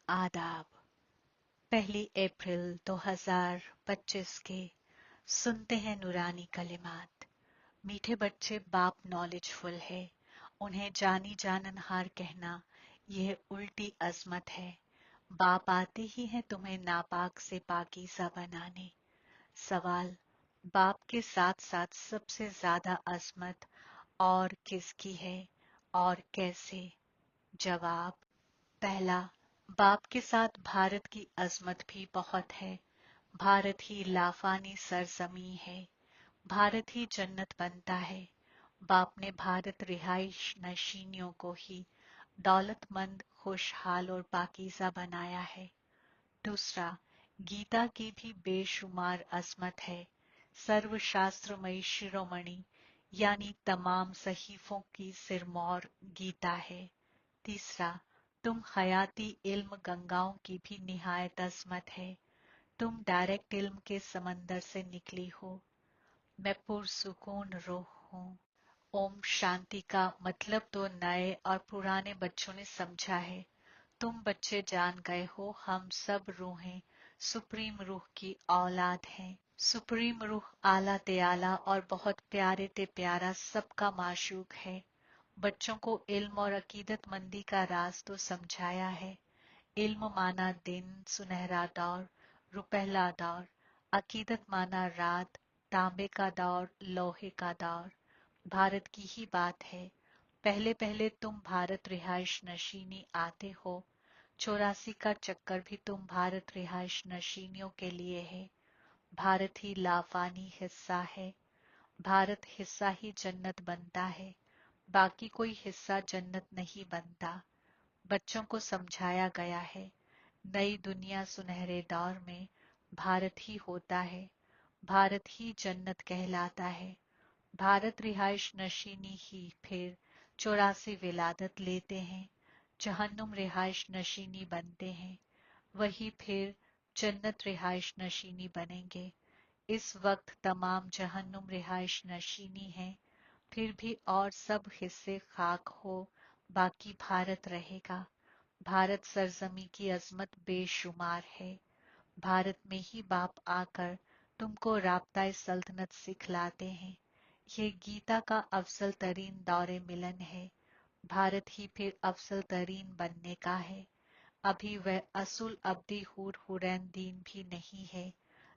आदाब। 1 अप्रैल 2025 के सुनते हैं नूरानी कलिमात। मीठे बच्चे बाप नॉलेजफुल है, उन्हें जानी जाननहार कहना यह उल्टी अजमत है। बाप आते ही हैं तुम्हें नापाक से पाकीज़ा बनाने। सवाल: बाप के साथ साथ सबसे ज्यादा अजमत और किसकी है और कैसे? जवाब: पहला, बाप के साथ भारत की अजमत भी बहुत है। भारत ही लाफानी सरजमी है, भारत ही जन्नत बनता है। बाप ने भारत रिहाइश नशीनियों को ही दौलतमंद, खुशहाल और पाकीज़ा बनाया है। दूसरा, गीता की भी बेशुमार अजमत है। सर्वशास्त्रमयी शिरोमणि यानी तमाम सहीफों की सिरमौर गीता है। तीसरा, तुम हयाती इल्म गंगाओं की भी निहायत अजमत है। तुम डायरेक्ट इल्म के समंदर से निकली हो। मैं पुरसुकून रूह हूँ। ओम शांति का मतलब तो नए और पुराने बच्चों ने समझा है। तुम बच्चे जान गए हो हम सब रूहें सुप्रीम रूह की औलाद हैं। सुप्रीम रूह आला ते आला और बहुत प्यारे ते प्यारा सबका माशूक है। बच्चों को इल्म और अकीदतमंदी का राज तो समझाया है। इल्म माना दिन, सुनहरा दौर, रुपहला दौर। अकीदत माना रात, तांबे का दौर, लोहे का दौर। भारत की ही बात है। पहले पहले तुम भारत रिहाइश नशीनी आते हो। 84 का चक्कर भी तुम भारत रिहाइश नशीनियों के लिए है। भारत ही लाफानी हिस्सा है। भारत हिस्सा ही जन्नत बनता है, बाकी कोई हिस्सा जन्नत नहीं बनता। बच्चों को समझाया गया है, नई दुनिया सुनहरे दौर में भारत ही होता है। भारत ही जन्नत कहलाता है। भारत रिहाइश नशीनी ही फिर 84 विलादत लेते हैं। जहन्नुम रिहाइश नशीनी बनते हैं, वही फिर जन्नत रिहाइश नशीनी बनेंगे। इस वक्त तमाम जहन्नुम रिहाइश नशीनी हैं, फिर भी और सब हिस्से खाक हो, बाकी भारत रहेगा। भारत सरजमी की अजमत बेशुमार है। भारत में ही बाप आकर तुमको राब्ता सल्तनत सिखलाते हैं। ये गीता का अफजल तरीन दौरे मिलन है। भारत ही फिर अफजल तरीन बनने का है। अभी वह असुल अब्दी हूर हुरैन दीन भी नहीं है,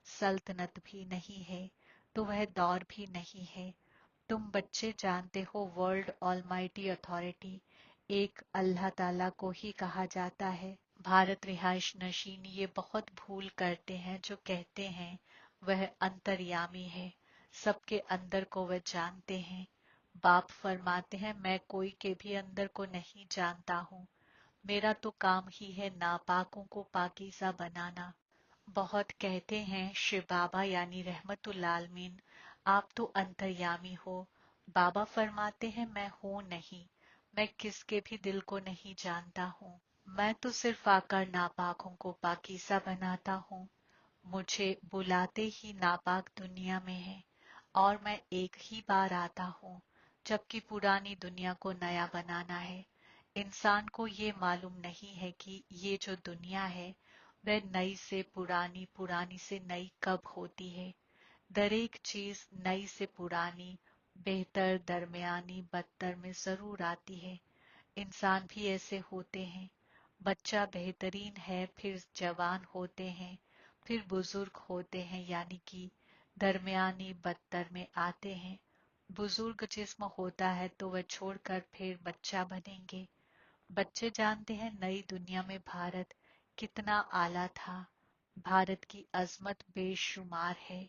सल्तनत भी नहीं है, तो वह दौर भी नहीं है। तुम बच्चे जानते हो वर्ल्ड ऑलमाइटी अथॉरिटी एक अल्लाह ताला को ही कहा जाता है। भारत रिहाइश नशीन ये बहुत भूल करते हैं जो कहते हैं वह अंतर्यामी है, सबके अंदर को वह जानते हैं। बाप फरमाते हैं मैं कोई के भी अंदर को नहीं जानता हूँ। मेरा तो काम ही है नापाकों को पाकीज़ा बनाना। बहुत कहते हैं शिव बाबा यानी रहमतुल आलमीन आप तो अंतर्यामी हो। बाबा फरमाते हैं मैं हूं नहीं, मैं किसके भी दिल को नहीं जानता हूँ। मैं तो सिर्फ आकर नापाकों को पाकीज़ा बनाता हूँ। मुझे बुलाते ही नापाक दुनिया में है और मैं एक ही बार आता हूँ, जबकि पुरानी दुनिया को नया बनाना है। इंसान को ये मालूम नहीं है कि ये जो दुनिया है वह नई से पुरानी, पुरानी से नई कब होती है। दर एक चीज नई से पुरानी, बेहतर, दरमियानी, बदतर में जरूर आती है। इंसान भी ऐसे होते हैं। बच्चा बेहतरीन है, फिर जवान होते हैं, फिर बुजुर्ग होते हैं, यानी कि दरमियानी बदतर में आते हैं। बुजुर्ग जिस्म होता है तो वह छोड़कर फिर बच्चा बनेंगे। बच्चे जानते हैं नई दुनिया में भारत कितना आला था। भारत की अजमत बेशुमार है।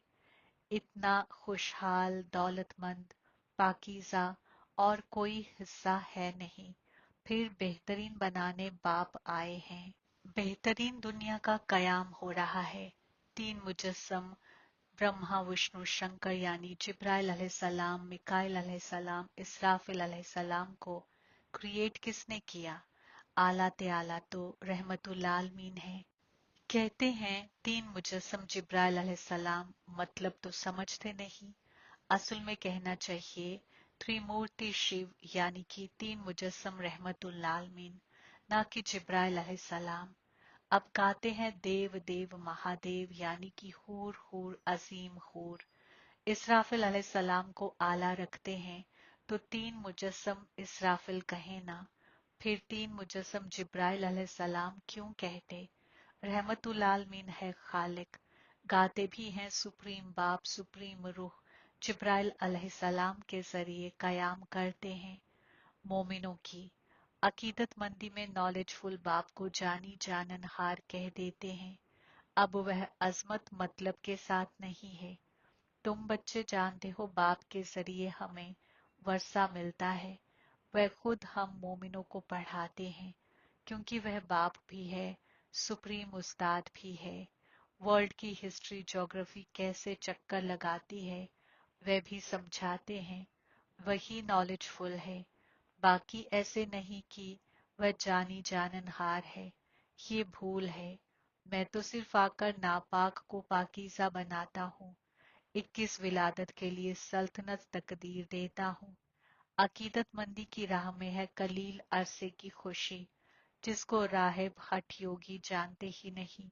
इतना खुशहाल, दौलतमंद, पाकीज़ा और कोई हिस्सा है नहीं। फिर बेहतरीन बनाने बाप आए हैं। बेहतरीन दुनिया का कयाम हो रहा है। 3 मुजस्सम ब्रह्मा विष्णु शंकर यानी जिब्राइल अलैहिस्सलाम, मिकाइल अलैहिस्सलाम, इसराफिल अलैहिस्सलाम को क्रिएट किसने किया? आला ते आला तो रहमतुल आलमीन है। कहते हैं 3 मुजस्सम जिब्राइल अलैहिस्सलाम, मतलब तो समझते नहीं। असल में कहना चाहिए त्रिमूर्ति शिव यानी कि 3 मुजस्सम रहमतुल आलमीन, ना कि जिब्राइल अलैहिस्सलाम। अब गाते हैं देव देव महादेव यानी कि हूर हूर अजीम हूर। इसराफिल अलैहिस्सलाम को आला रखते हैं तो तीन मुजस्सम इसराफिल कहे ना, फिर तीन मुजस्सम जिब्राइल अलैहिस्सलाम क्यों कहते। रहमतुल आलमीन है खालिक, गाते भी हैं सुप्रीम बाप सुप्रीम रूह, जिब्राइल अलैहिस्सलाम के जरिए कयाम करते हैं। मोमिनों की अकीदतमंदी में नॉलेजफुल बाप को जानी जाननहार कह देते हैं। अब वह अजमत मतलब के साथ नहीं है। तुम बच्चे जानते हो बाप के जरिए हमें वर्षा मिलता है। वह खुद हम मोमिनों को पढ़ाते हैं, क्योंकि वह बाप भी है, सुप्रीम उस्ताद भी है। वर्ल्ड की हिस्ट्री ज्योग्राफी कैसे चक्कर लगाती है वह भी समझाते हैं। वही नॉलेजफुल है, बाकी ऐसे नहीं कि वह जानी जाननहार है। ये भूल है। मैं तो सिर्फ आकर नापाक को पाकीज़ा बनाता हूँ। 21 विलादत के लिए सल्तनत तकदीर देता हूँ। अकीदतमंदी की राह में है कलील अरसे की खुशी, जिसको राहिब हठ योगी जानते ही नहीं,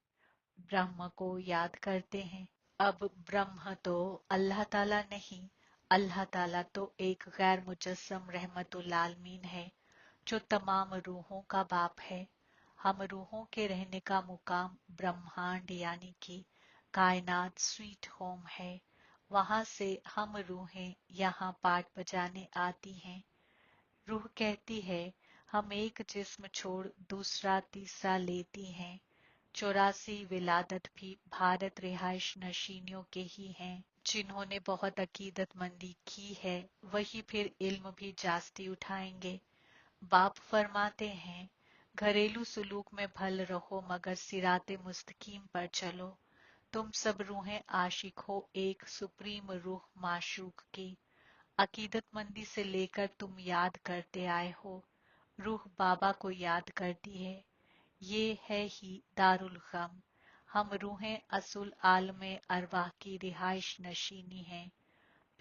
ब्रह्म को याद करते हैं। अब ब्रह्म तो अल्लाह ताला नहीं, अल्लाह ताला तो एक गैर मुजस्सम रहमतुल आलमीन है, जो तमाम रूहों का बाप है। हम रूहों के रहने का मुकाम ब्रह्मांड यानी कि कायनात स्वीट होम है। वहां से हम रूहें यहाँ पाठ बजाने आती हैं। रूह कहती है हम एक जिस्म छोड़ दूसरा तीसरा लेती हैं। 84 विलादत भी भारत रिहाइश नशीनियों के ही हैं। जिन्होंने बहुत अकीदतमंदी की है वही फिर इल्म भी जास्ती उठाएंगे। बाप फरमाते हैं घरेलू सुलूक में भल रहो मगर सिराते मुस्तकीम पर चलो। तुम सब रूहें आशिक हो एक सुप्रीम रूह माशूक की। अकीदतमंदी से लेकर तुम याद करते आए हो। रूह बाबा को याद करती है। ये है ही दारुल गम। हम रूहें असुल आलमे अरवाह की रिहाइश नशीनी हैं।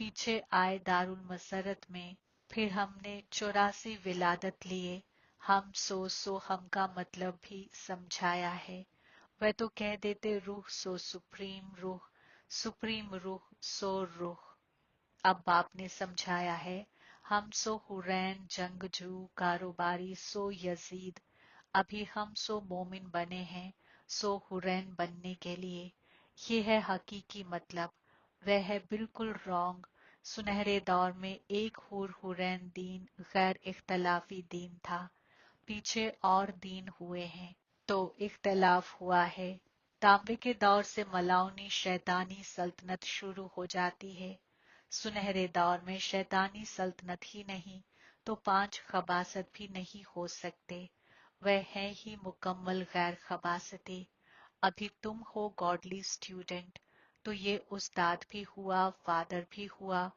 पीछे आए दारुल मसरत में फिर हमने 84 विलादत लिए। हम सो हम का मतलब भी समझाया है। वह तो कह देते रूह सो सुप्रीम रूह, सुप्रीम रूह सो रूह। अब बाप ने समझाया है हम सो हुरैन जंगजू कारोबारी सो यजीद। अभी हम सो मोमिन बने हैं सो हुरैन बनने के लिए। ये है हकीकी मतलब। वह है बिल्कुल रॉन्ग। सुनहरे दौर में एक हुरैन दीन गैर इख्तलाफी दीन था। पीछे और दीन हुए हैं तो इख्तलाफ हुआ है। तांबे के दौर से मलाउनी शैतानी सल्तनत शुरू हो जाती है। सुनहरे दौर में शैतानी सल्तनत ही नहीं तो 5 खबासत भी नहीं हो सकते। वह है ही मुकम्मल गैर खबासती। अभी तुम हो गॉडली स्टूडेंट तो ये उस्ताद भी हुआ फादर भी हुआ।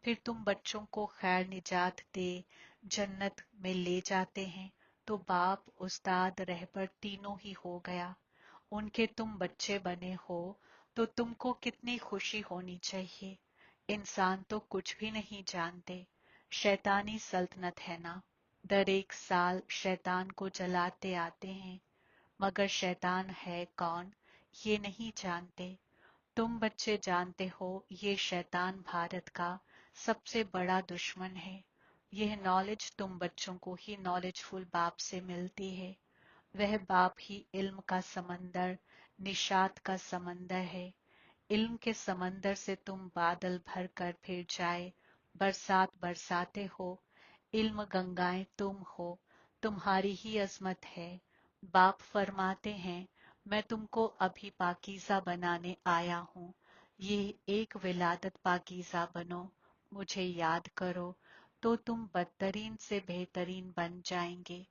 फिर तुम बच्चों को खैर निजात दे जन्नत में ले जाते हैं तो बाप उस्ताद रहबर तीनों ही हो गया। उनके तुम बच्चे बने हो तो तुमको कितनी खुशी होनी चाहिए। इंसान तो कुछ भी नहीं जानते। शैतानी सल्तनत है ना। दर एक साल शैतान को जलाते आते हैं, मगर शैतान है कौन ये नहीं जानते। तुम बच्चे जानते हो ये शैतान भारत का सबसे बड़ा दुश्मन है। यह नॉलेज तुम बच्चों को ही नॉलेजफुल बाप से मिलती है। वह बाप ही इल्म का समंदर निशात का समंदर है। इल्म के समंदर से तुम बादल भर कर फिर जाए बरसात बरसाते हो। इल्म गंगाएं तुम हो, तुम्हारी ही अजमत है। बाप फरमाते हैं मैं तुमको अभी पाकीज़ा बनाने आया हूँ। ये एक विलादत पाकीज़ा बनो, मुझे याद करो तो तुम बदतरीन से बेहतरीन बन जाएंगे।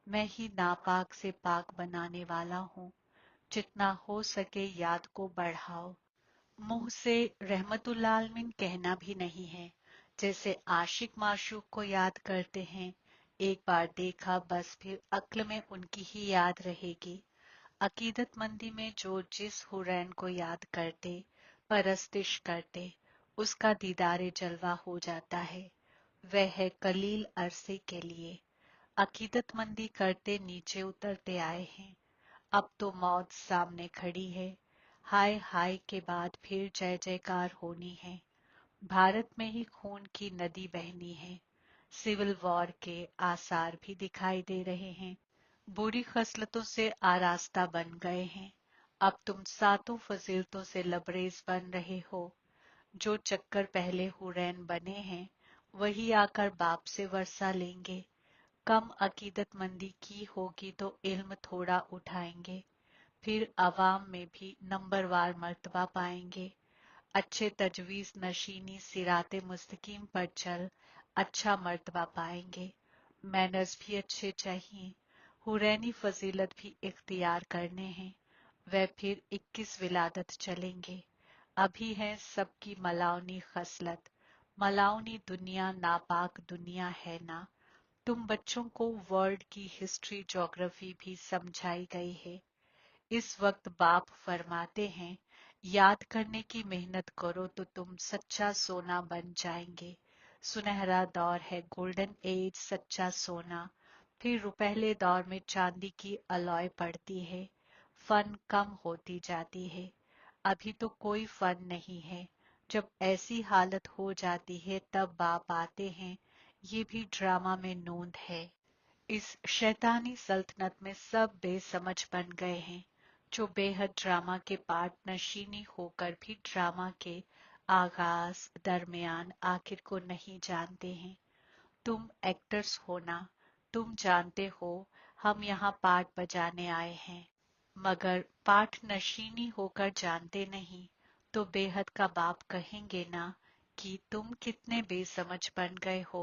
मैं ही नापाक से पाक बनाने वाला हूँ। जितना हो सके याद को बढ़ाओ। मुंह से रहमतुल्लाह आलमीन कहना भी नहीं है। जैसे आशिक माशूक को याद करते हैं, एक बार देखा बस फिर अक्ल में उनकी ही याद रहेगी। अकीदतमंदी में जो जिस हुरैन को याद करते परस्तिश करते उसका दीदारे जलवा हो जाता है। वह है कलील अरसे के लिए। अकीदतमंदी करते नीचे उतरते आए हैं। अब तो मौत सामने खड़ी है, हाय हाय के बाद फिर जय जयकार होनी है। भारत में ही खून की नदी बहनी है, सिविल वॉर के आसार भी दिखाई दे रहे हैं। बुरी खसलतों से आरास्ता बन गए हैं, अब तुम सातों फजीलतों से लबरेज बन रहे हो। जो चक्कर पहले हुरैन बने हैं, वही आकर बाप से वर्षा लेंगे। कम अकीदतमंदी की होगी तो इल्म थोड़ा उठाएंगे, फिर अवाम में भी नंबरवार मर्तबा पाएंगे। अच्छे तजवीज नशीनी सिराते मुस्तकीम पर चल अच्छा मर्तबा पाएंगे। मैनर्स भी अच्छे चाहिए, हुरैनी फजीलत भी इख्तियार करने हैं। वह फिर 21 विलादत चलेंगे। अभी है सबकी मलाउनी खसलत, मलाउनी दुनिया नापाक दुनिया है ना। तुम बच्चों को वर्ल्ड की हिस्ट्री ज्योग्राफी भी समझाई गई है। इस वक्त बाप फरमाते हैं, याद करने की मेहनत करो तो तुम सच्चा सोना बन जाएंगे। सुनहरा दौर है, गोल्डन एज, सच्चा सोना। फिर रुपहले दौर में चांदी की अलॉय पड़ती है, फन कम होती जाती है। अभी तो कोई फन नहीं है। जब ऐसी हालत हो जाती है तब बाप आते हैं, ये भी ड्रामा में नोंद है। इस शैतानी सल्तनत में सब बेसमझ बन गए हैं, जो बेहद ड्रामा के पार्ट नशीनी होकर भी ड्रामा के आगाज दरमियान आखिर को नहीं जानते हैं। तुम एक्टर्स हो ना, तुम जानते हो हम यहाँ पार्ट बजाने आए हैं, मगर पाठ नशीनी होकर जानते नहीं तो बेहद का बाप कहेंगे ना कि तुम कितने बेसमझ बन गए हो।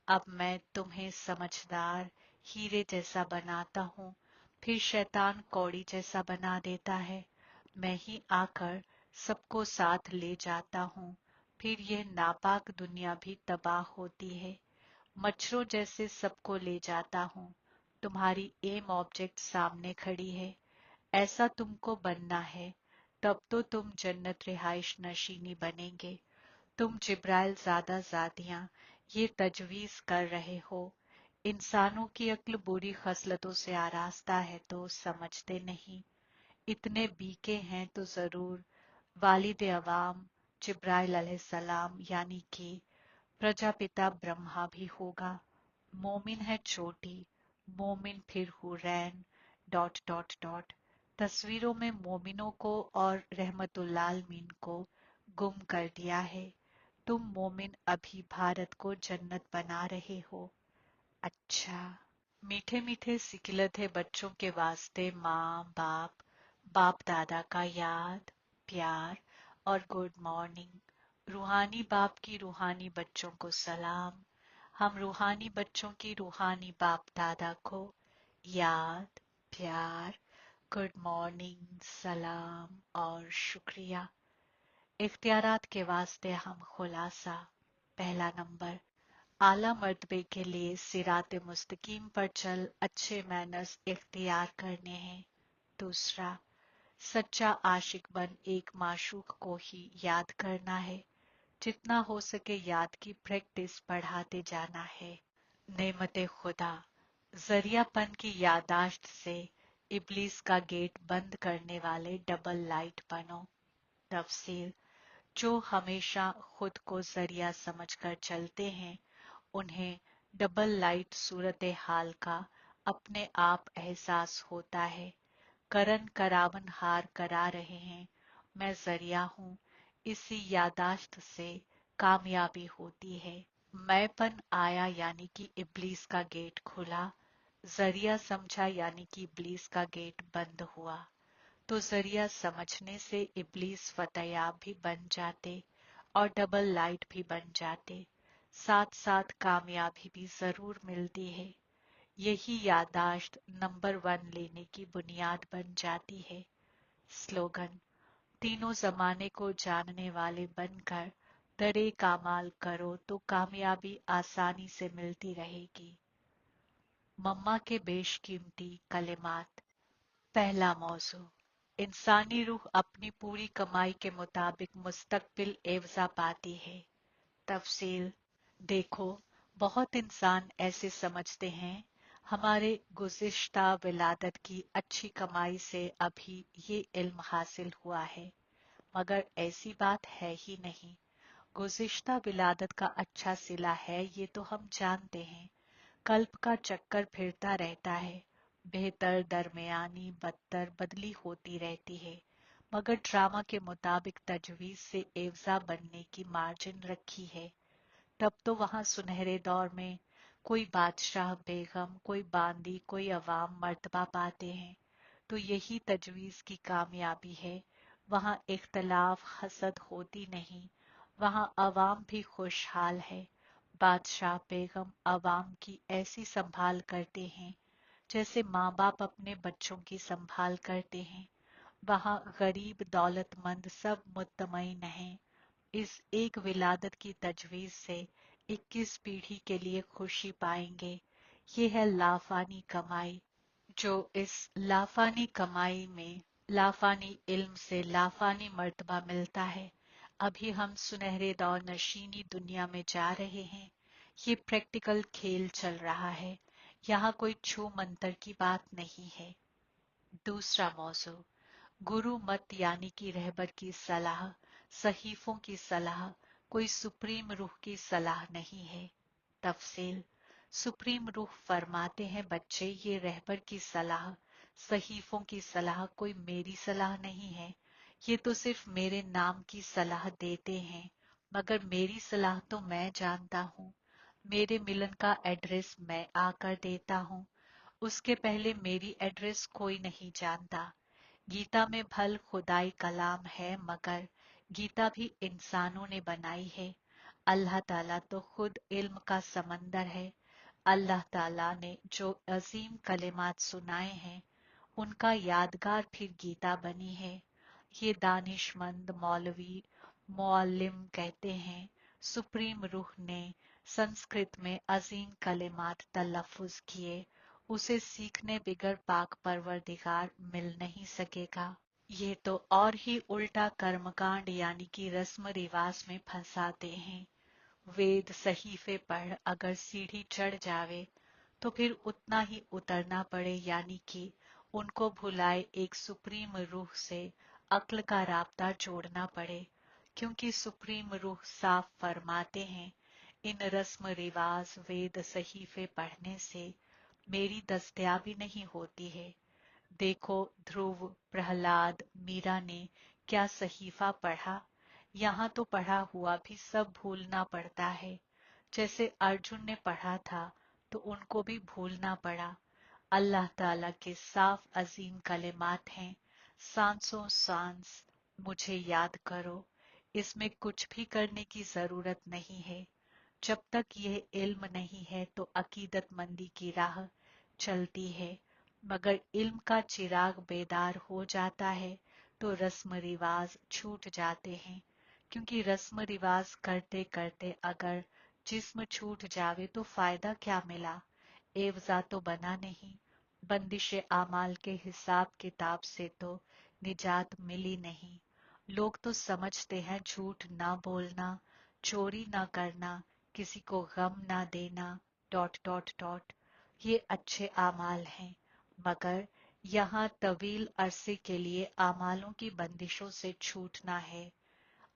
अब मैं तुम्हें समझदार हीरे जैसा बनाता हूँ, फिर शैतान कौड़ी जैसा बना देता है। मैं ही आकर सबको साथ ले जाता हूँ, फिर यह नापाक दुनिया भी तबाह होती है। मच्छरों जैसे सबको ले जाता हूँ, तुम्हारी एम ऑब्जेक्ट सामने खड़ी है। ऐसा तुमको बनना है, तब तो तुम जन्नत रिहाइश नशीनी बनेंगे। तुम जिब्राइल ज़ादा ज़ादियां ये तजवीज़ कर रहे हो। इंसानों की अक्ल बुरी खसलतों से आरास्ता है तो समझते नहीं। इतने बीके हैं तो जरूर वालिद अवाम जिब्राइल अलैहिस्सलाम यानी कि प्रजापिता ब्रह्मा भी होगा। मोमिन है चोटी, मोमिन फिर हुरैन डॉट डॉट डॉट। तस्वीरों में मोमिनों को और रहमतुल्लालमीन को गुम कर दिया है। तुम मोमिन अभी भारत को जन्नत बना रहे हो। अच्छा। मीठे मीठे सिकिलत है बच्चों के वास्ते माँ बाप, बाप दादा का याद, प्यार और गुड मॉर्निंग। रूहानी बाप की रूहानी बच्चों को सलाम। हम रूहानी बच्चों की रूहानी बाप दादा को याद, प्यार, गुड मॉर्निंग, सलाम और शुक्रिया। इख्तियारात के वास्ते हम खुलासा। पहला नंबर, आला मर्तबे के लिए सिरात मुस्तकीम पर चल अच्छे मैनर्स इख्तियार करने हैं। दूसरा, सच्चा आशिक बन एक माशूक को ही याद करना है। जितना हो सके याद की प्रैक्टिस बढ़ाते जाना है। नेमते खुदा, जरियापन की यादाश्त से इब्लीस का गेट बंद करने वाले डबल लाइट बनो। तफसील, जो हमेशा खुद को जरिया समझकर चलते हैं, उन्हें डबल लाइट सूरत हाल का अपने आप एहसास होता है। करन करावन हार करा रहे हैं, मैं जरिया हूँ, इसी यादाश्त से कामयाबी होती है। मैंपन आया यानी कि इब्लीस का गेट खुला, जरिया समझा यानी कि इब्लीस का गेट बंद हुआ। तो जरिया समझने से इब्लीस फतेयाब भी बन जाते और डबल लाइट भी बन जाते। साथ साथ कामयाबी भी जरूर मिलती है। यही यादाश्त नंबर 1 लेने की बुनियाद बन जाती है। स्लोगन, तीनों जमाने को जानने वाले बनकर दरे कामाल करो तो कामयाबी आसानी से मिलती रहेगी। मम्मा के बेशकीमती कलिमात। पहला मौजू, इंसानी रूह अपनी पूरी कमाई के मुताबिक मुस्तकबिल एवजा पाती है। तफसील, देखो बहुत इंसान ऐसे समझते हैं हमारे गुज़िश्ता विलादत की अच्छी कमाई से अभी ये इल्म हासिल हुआ है, मगर ऐसी बात है ही नहीं। गुज़िश्ता विलादत का अच्छा सिला है ये तो हम जानते हैं। कल्प का चक्कर फिरता रहता है, बेहतर दरमियानी बदतर बदली होती रहती है, मगर ड्रामा के मुताबिक तजवीज से एवजा बनने की मार्जिन रखी है। तब तो वहां सुनहरे दौर में कोई बादशाह बेगम, कोई बांदी, कोई अवाम मर्तबा पाते हैं। तो यही तजवीज की कामयाबी है। वहां इख्तलाफ हसद होती नहीं, वहां अवाम भी खुशहाल है। बादशाह बेगम अवाम की ऐसी संभाल करते हैं जैसे माँ बाप अपने बच्चों की संभाल करते हैं। वहां गरीब दौलतमंद सब मुत्तमईन हैं। इस एक विलादत की तजवीज से 21 पीढ़ी के लिए खुशी पाएंगे। ये है लाफानी कमाई। जो इस लाफानी कमाई में लाफानी इल्म से लाफानी मर्तबा मिलता है। अभी हम सुनहरे दौर नशीनी दुनिया में जा रहे हैं। ये प्रैक्टिकल खेल चल रहा है। यहाँ कोई छू मंतर की बात नहीं है। दूसरा मौजू, गुरु मत यानी कि रहबर की सलाह, सहीफों की सलाह, कोई सुप्रीम रूह की सलाह नहीं है। तफसील, सुप्रीम रूह फरमाते हैं बच्चे ये रहबर की सलाह, सहीफों की सलाह कोई मेरी सलाह नहीं है। ये तो सिर्फ मेरे नाम की सलाह देते हैं, मगर मेरी सलाह तो मैं जानता हूँ। मेरे मिलन का एड्रेस मैं आकर देता हूँ। उसके पहले मेरी एड्रेस कोई नहीं जानता। गीता में भल खुदाई कलाम है, मगर गीता भी इंसानों ने बनाई है। अल्लाह ताला तो खुद इल्म का समंदर है। अल्लाह ताला ने जो अजीम कलिमात सुनाए हैं उनका यादगार फिर गीता बनी है। ये दानिशमंद मौलवी मुअल्लिम कहते हैं सुप्रीम रूह ने संस्कृत में अजीम कलिमात तलफ्फुज किए, उसे सीखने बिगर पाक परवरदिगार मिल नहीं सकेगा। ये तो और ही उल्टा कर्मकांड यानी कि रस्म रिवाज में फंसाते हैं। वेद सहीफे पढ़ अगर सीढ़ी चढ़ जावे तो फिर उतना ही उतरना पड़े, यानी कि उनको भुलाए एक सुप्रीम रूह से अक्ल का राब्ता जोड़ना पड़े। क्योंकि सुप्रीम रूह साफ फरमाते हैं इन रस्म रिवाज वेद सहीफे पढ़ने से मेरी दस्तयाबी नहीं होती है। देखो ध्रुव, प्रहलाद, मीरा ने क्या सहीफा पढ़ा। यहाँ तो पढ़ा हुआ भी सब भूलना पड़ता है। जैसे अर्जुन ने पढ़ा था तो उनको भी भूलना पड़ा। अल्लाह ताला के साफ अजीम कलिमात हैं, सांसों सांस मुझे याद करो। इसमें कुछ भी करने की जरूरत नहीं है। जब तक यह इल्म नहीं है तो अकीदतमंदी की राह चलती है, मगर इल्म का चिराग बेदार हो जाता है तो रस्म रिवाज छूट जाते हैं। क्योंकि रस्म रिवाज करते करते अगर जिस्म छूट जावे तो फायदा क्या मिला, एवजा तो बना नहीं। बंदिश आमाल के हिसाब किताब से तो निजात मिली नहीं। लोग तो समझते हैं झूठ ना बोलना, चोरी ना करना, किसी को गम ना देना, डॉट डॉट डॉट, ये अच्छे आमाल हैं। मगर यहाँ तवील अरसे के लिए आमालों की बंदिशों से छूटना है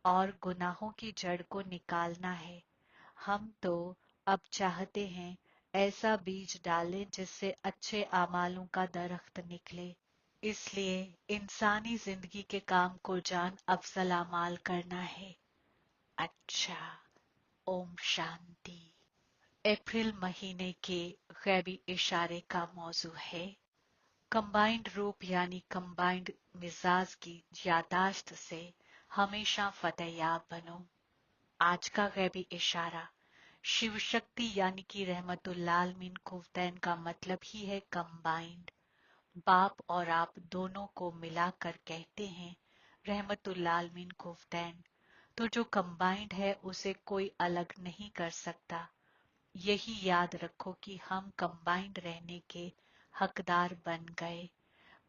और गुनाहों की जड़ को निकालना है। हम तो अब चाहते हैं ऐसा बीज डालें जिससे अच्छे आमालों का दरख्त निकले। इसलिए इंसानी जिंदगी के काम को जान अफजल अमाल करना है। अच्छा, ओम शांति। अप्रैल महीने के गैबी इशारे का मौजू है कंबाइंड रूप यानी कंबाइंड मिजाज की यादाश्त से हमेशा फतेहयाब बनो। आज का गैबी इशारा, शिव शक्ति यानी कि रहमतुल्लाह आलमीन कुव्वतैन का मतलब ही है कंबाइंड। बाप और आप दोनों को मिलाकर कहते हैं रहमतुल्लाह आलमीन कुव्वतैन। तो जो कंबाइंड है उसे कोई अलग नहीं कर सकता। यही याद रखो कि हम कंबाइंड रहने के हकदार बन गए।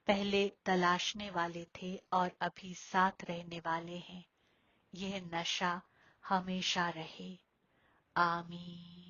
पहले तलाशने वाले थे और अभी साथ रहने वाले हैं। यह नशा हमेशा रहे। आमीन।